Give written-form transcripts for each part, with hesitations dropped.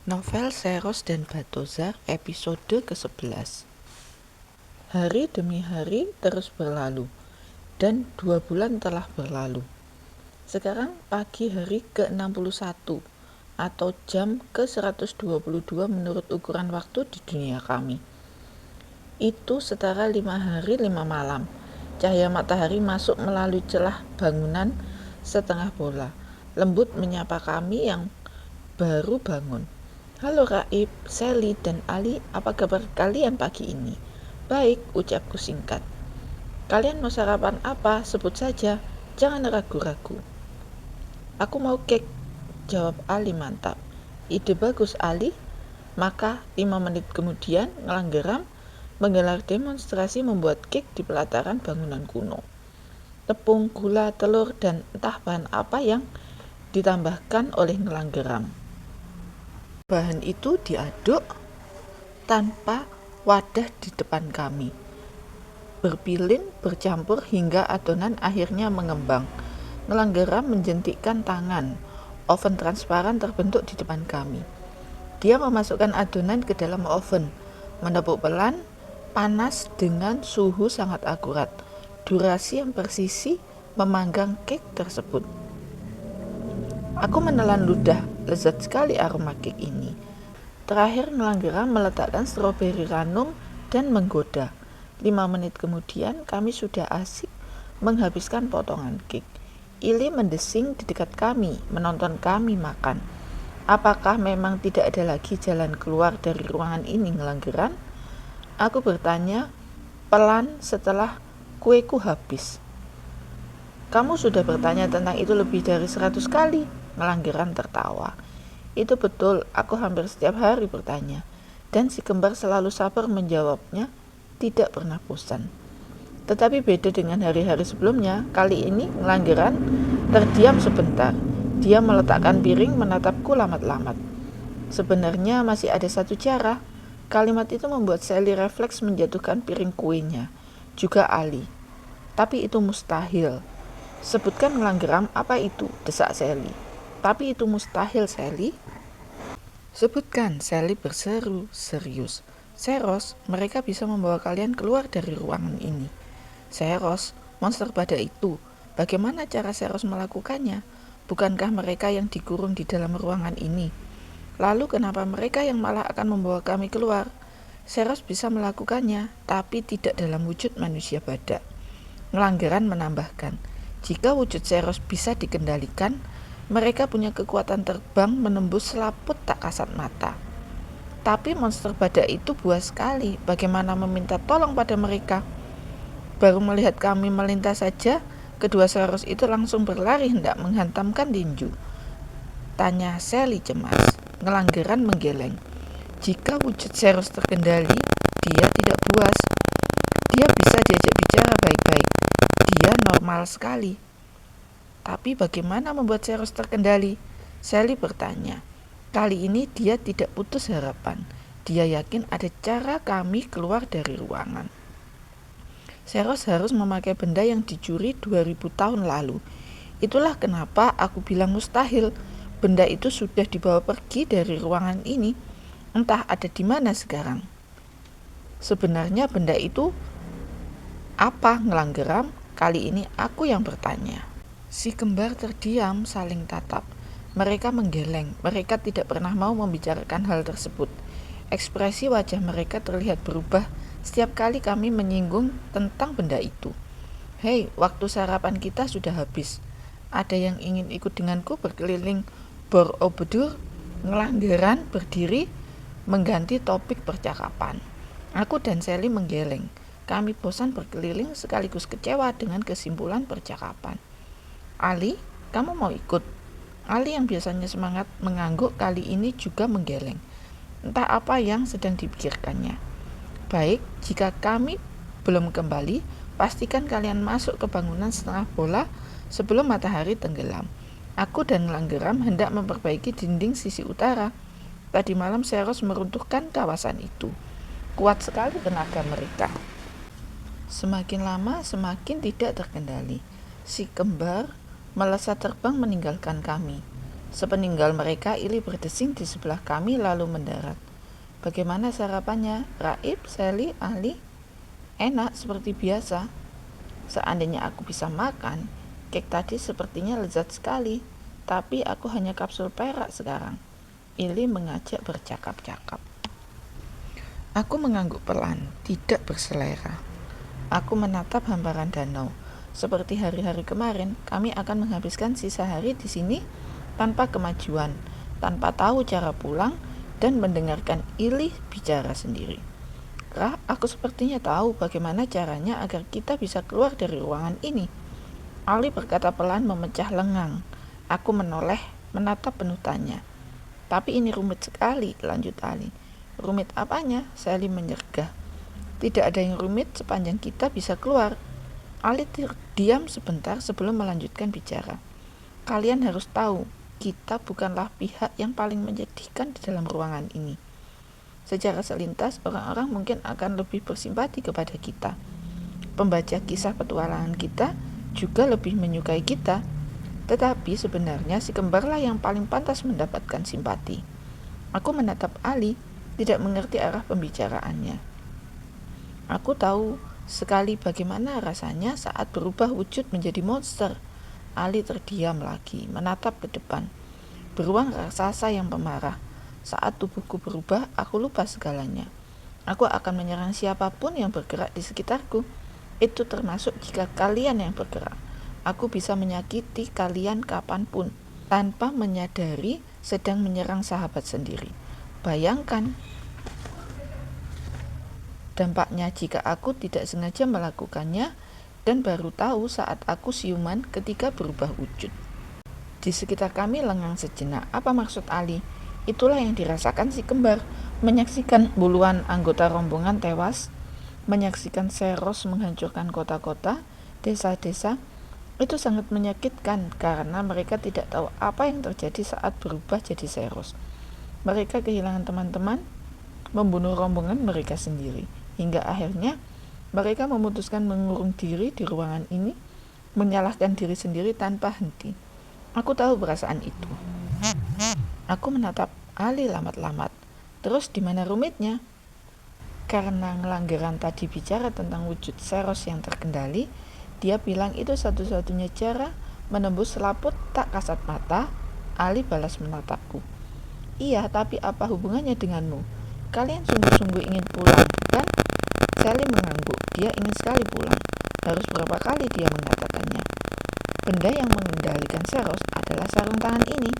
Novel Seros dan Balthazar episode ke-11. Hari demi hari terus berlalu, dan 2 bulan telah berlalu. Sekarang pagi hari ke-61 atau jam ke-122 menurut ukuran waktu di dunia kami. Itu setara 5 hari 5 malam. Cahaya matahari masuk melalui celah bangunan setengah bola. Lembut menyapa kami yang baru bangun. Halo Raib, Sally, dan Ali, apa kabar kalian pagi ini? Baik, ucapku singkat. Kalian mau sarapan apa? Sebut saja, jangan ragu-ragu. Aku mau kek, jawab Ali mantap. Ide bagus Ali. Maka 5 menit kemudian Ngelang Geram menggelar demonstrasi membuat kek di pelataran bangunan kuno. Tepung, gula, telur, dan entah bahan apa yang ditambahkan oleh Ngelang Geram. Bahan itu diaduk tanpa wadah di depan kami. Berpilin, bercampur hingga adonan akhirnya mengembang. Ngelang Geram menjentikkan tangan. Oven transparan terbentuk di depan kami. Dia memasukkan adonan ke dalam oven, menepuk pelan, panas dengan suhu sangat akurat. Durasi yang persisi memanggang kek tersebut. Aku menelan ludah, lezat sekali aroma kek ini. Terakhir Ngelang Geram meletakkan stroberi ranum dan menggoda. 5 menit kemudian kami sudah asik menghabiskan potongan kek. Ili mendesing di dekat kami, menonton kami makan. Apakah memang tidak ada lagi jalan keluar dari ruangan ini, Ngelang Geram? Aku bertanya pelan setelah kueku habis. Kamu sudah bertanya tentang itu lebih dari 100 kali, Ngelang Geram tertawa. Itu betul, aku hampir setiap hari bertanya. Dan si kembar selalu sabar menjawabnya, tidak pernah bosan. Tetapi beda dengan hari-hari sebelumnya, kali ini Ngelang Geram terdiam sebentar. Dia meletakkan piring menatapku lamat-lamat. Sebenarnya masih ada satu cara. Kalimat itu membuat Sally refleks menjatuhkan piring kuenya. Juga Ali. Tapi itu mustahil. Sebutkan Ngelang Geram apa itu, desak Sally. Tapi itu mustahil, Sally. Sebutkan, Sally berseru serius. Seros, mereka bisa membawa kalian keluar dari ruangan ini. Seros, monster badak itu. Bagaimana cara Seros melakukannya? Bukankah mereka yang dikurung di dalam ruangan ini? Lalu kenapa mereka yang malah akan membawa kami keluar? Seros bisa melakukannya, tapi tidak dalam wujud manusia badak. Ngelang Geram menambahkan, jika wujud Seros bisa dikendalikan, mereka punya kekuatan terbang menembus selaput tak kasat mata. Tapi monster badak itu buas sekali. Bagaimana meminta tolong pada mereka? Baru melihat kami melintas saja, kedua Seros itu langsung berlari hendak menghantamkan tinju. Tanya Sally cemas. Ngelang Geram menggeleng. Jika wujud Seros terkendali, dia tidak buas. Dia bisa diajak bicara baik-baik. Dia normal sekali. Tapi bagaimana membuat Seros terkendali? Sally bertanya. Kali ini dia tidak putus harapan. Dia yakin ada cara kami keluar dari ruangan. Seros harus memakai benda yang dicuri 2000 tahun lalu. Itulah kenapa aku bilang mustahil. Benda itu sudah dibawa pergi dari ruangan ini. Entah ada di mana sekarang. Sebenarnya benda itu apa, Ngelang Geram? Kali ini aku yang bertanya. Si kembar terdiam saling tatap. Mereka menggeleng. Mereka tidak pernah mau membicarakan hal tersebut. Ekspresi wajah mereka terlihat berubah setiap kali kami menyinggung tentang benda itu. Hei, waktu sarapan kita sudah habis. Ada yang ingin ikut denganku berkeliling Borobudur? Ngelang Geram berdiri mengganti topik percakapan. Aku dan Sally menggeleng. Kami bosan berkeliling sekaligus kecewa dengan kesimpulan percakapan. Ali, kamu mau ikut? Ali yang biasanya semangat mengangguk kali ini juga menggeleng. Entah apa yang sedang dipikirkannya. Baik, jika kami belum kembali, pastikan kalian masuk ke bangunan setengah bola sebelum matahari tenggelam. Aku dan Ngelang Geram hendak memperbaiki dinding sisi utara. Tadi malam Seros meruntuhkan kawasan itu. Kuat sekali tenaga mereka. Semakin lama semakin tidak terkendali. Si kembar melesat terbang meninggalkan kami. Sepeninggal mereka, Ili berdesing di sebelah kami lalu mendarat. Bagaimana sarapannya? Raib, Sally, Ali? Enak seperti biasa. Seandainya aku bisa makan, kek tadi sepertinya lezat sekali. Tapi aku hanya kapsul perak sekarang. Ili mengajak bercakap-cakap. Aku mengangguk pelan, tidak berselera. Aku menatap hamparan danau. Seperti hari-hari kemarin, kami akan menghabiskan sisa hari di sini tanpa kemajuan, tanpa tahu cara pulang, dan mendengarkan Ili bicara sendiri. Rah, aku sepertinya tahu bagaimana caranya agar kita bisa keluar dari ruangan ini. Ali berkata pelan memecah lengang. Aku menoleh, menatap penuh tanya. Tapi ini rumit sekali, lanjut Ali. Rumit apanya? Sally menyergah. Tidak ada yang rumit sepanjang kita bisa keluar. Ali terdiam sebentar sebelum melanjutkan bicara. Kalian harus tahu, kita bukanlah pihak yang paling menyedihkan di dalam ruangan ini. Secara selintas, orang-orang mungkin akan lebih bersimpati kepada kita. Pembaca kisah petualangan kita juga lebih menyukai kita. Tetapi sebenarnya si kembarlah yang paling pantas mendapatkan simpati. Aku menatap Ali, tidak mengerti arah pembicaraannya. Aku tahu sekali bagaimana rasanya saat berubah wujud menjadi monster. Ali terdiam lagi, menatap ke depan. Beruang raksasa yang pemarah. Saat tubuhku berubah, aku lupa segalanya. Aku akan menyerang siapapun yang bergerak di sekitarku. Itu termasuk jika kalian yang bergerak. Aku bisa menyakiti kalian kapanpun, tanpa menyadari sedang menyerang sahabat sendiri. Bayangkan dampaknya jika aku tidak sengaja melakukannya dan baru tahu saat aku siuman ketika berubah wujud. Di sekitar kami lengang sejenak. Apa maksud Ali? Itulah yang dirasakan si kembar, menyaksikan puluhan anggota rombongan tewas, menyaksikan Seros menghancurkan kota-kota, desa-desa. Itu sangat menyakitkan karena mereka tidak tahu apa yang terjadi saat berubah jadi Seros. Mereka kehilangan teman-teman, membunuh rombongan mereka sendiri. Hingga akhirnya mereka memutuskan mengurung diri di ruangan ini, menyalahkan diri sendiri tanpa henti. Aku tahu perasaan itu. Aku menatap Ali lamat-lamat. Terus di mana rumitnya? Karena ngelanggaran tadi bicara tentang wujud Seros yang terkendali, dia bilang itu satu-satunya cara menembus selaput tak kasat mata. Ali balas menatapku. Iya, tapi apa hubungannya denganmu? Kalian sungguh-sungguh ingin pulang, kan? Sally mengangguk. Dia ingin sekali pulang. Harus berapa kali dia mengatakannya. Benda yang mengendalikan Seros adalah sarung tangan ini.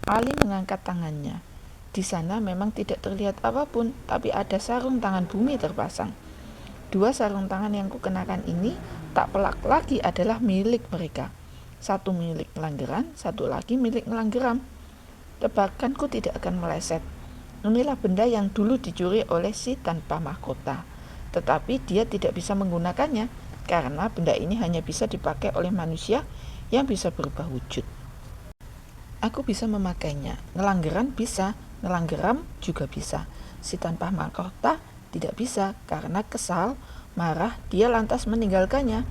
Ali mengangkat tangannya. Di sana memang tidak terlihat apapun, tapi ada sarung tangan bumi terpasang. Dua sarung tangan yang kukenakan ini tak pelak lagi adalah milik mereka. Satu milik Ngelanggeran, satu lagi milik Ngelanggeram. Tebakanku tidak akan meleset. Inilah benda yang dulu dicuri oleh si tanpa mahkota. Tetapi dia tidak bisa menggunakannya karena benda ini hanya bisa dipakai oleh manusia yang bisa berubah wujud. Aku bisa memakainya. Ngelanggeran bisa, Ngelanggeram juga bisa. Si tanpa mahkota tidak bisa karena kesal, marah, dia lantas meninggalkannya.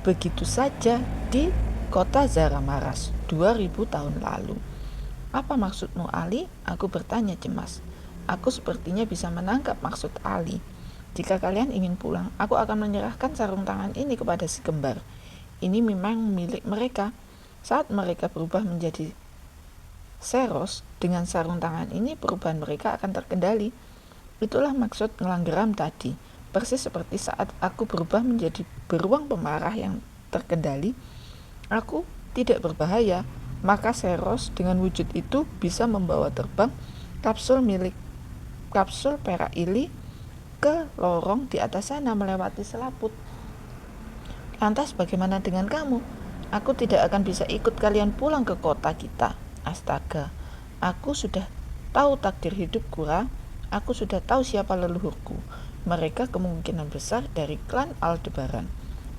Begitu saja di kota Zaramaras 2000 tahun lalu. Apa maksudmu, Ali? Aku bertanya cemas. Aku sepertinya bisa menangkap maksud Ali. Jika kalian ingin pulang, aku akan menyerahkan sarung tangan ini kepada si kembar. Ini memang milik mereka. Saat mereka berubah menjadi Seros, dengan sarung tangan ini perubahan mereka akan terkendali. Itulah maksud Ngelanggeram tadi. Persis seperti saat aku berubah menjadi beruang pemarah yang terkendali, aku tidak berbahaya. Maka Seros dengan wujud itu bisa membawa terbang kapsul perak Ili ke lorong di atas sana melewati selaput. Lantas bagaimana dengan kamu? Aku tidak akan bisa ikut kalian pulang ke kota kita. Astaga, aku sudah tahu takdir hidupku, Ra. Aku sudah tahu siapa leluhurku. Mereka kemungkinan besar dari klan Aldebaran.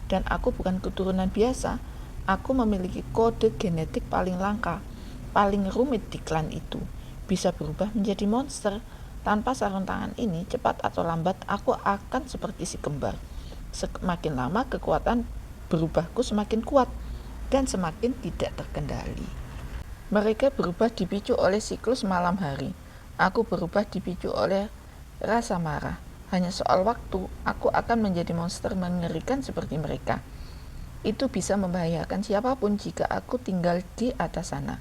Dan aku bukan keturunan biasa. Aku memiliki kode genetik paling langka, paling rumit di klan itu. Bisa berubah menjadi monster. Tanpa sarung tangan ini, cepat atau lambat aku akan seperti si kembar. Semakin lama kekuatan berubahku semakin kuat dan semakin tidak terkendali. Mereka berubah dipicu oleh siklus malam hari. Aku berubah dipicu oleh rasa marah. Hanya soal waktu, aku akan menjadi monster mengerikan seperti mereka. Itu bisa membahayakan siapapun jika aku tinggal di atas sana.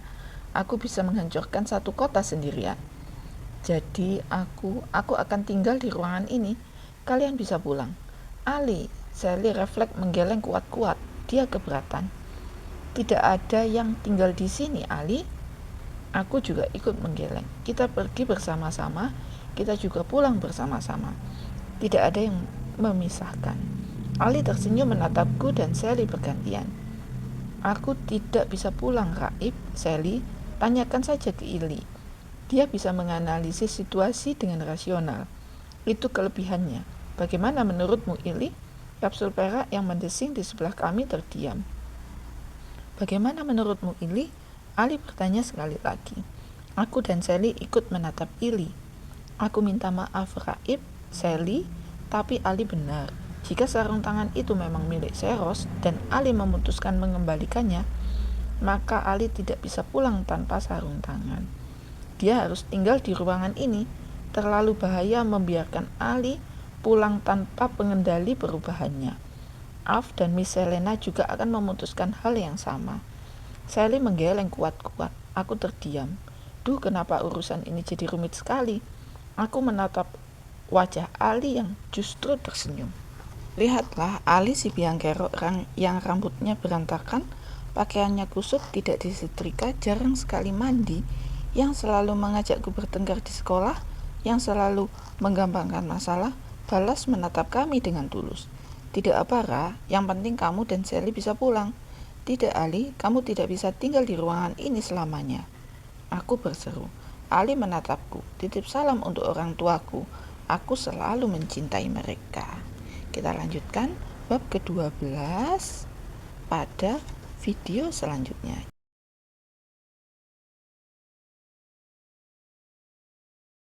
Aku bisa menghancurkan satu kota sendirian. Jadi aku akan tinggal di ruangan ini. Kalian bisa pulang. Ali, Sally refleks menggeleng kuat-kuat. Dia keberatan. Tidak ada yang tinggal di sini, Ali. Aku juga ikut menggeleng. Kita pergi bersama-sama, kita juga pulang bersama-sama. Tidak ada yang memisahkan. Ali tersenyum menatapku dan Sally bergantian. Aku tidak bisa pulang, Raib, Sally. Tanyakan saja ke Ili. Dia bisa menganalisis situasi dengan rasional. Itu kelebihannya. Bagaimana menurutmu, Ili? Kapsul perak yang mendesing di sebelah kami terdiam. Bagaimana menurutmu, Ili? Ali bertanya sekali lagi. Aku dan Sally ikut menatap Ili. Aku minta maaf, Raib, Sally, tapi Ali benar. Jika sarung tangan itu memang milik Seros dan Ali memutuskan mengembalikannya, maka Ali tidak bisa pulang tanpa sarung tangan. Dia harus tinggal di ruangan ini. Terlalu bahaya membiarkan Ali pulang tanpa pengendali perubahannya. Af dan Miss Selena juga akan memutuskan hal yang sama. Sally menggeleng kuat-kuat. Aku terdiam. Duh, kenapa urusan ini jadi rumit sekali? Aku menatap wajah Ali yang justru tersenyum. Lihatlah, Ali si biang kerok yang rambutnya berantakan, pakaiannya kusut, tidak disetrika, jarang sekali mandi, yang selalu mengajakku bertengkar di sekolah, yang selalu menggampangkan masalah, balas menatap kami dengan tulus. Tidak apa, Ra, yang penting kamu dan Sally bisa pulang. Tidak, Ali, kamu tidak bisa tinggal di ruangan ini selamanya. Aku berseru. Ali menatapku. Titip salam untuk orang tuaku. Aku selalu mencintai mereka. Kita lanjutkan bab ke-12 pada video selanjutnya.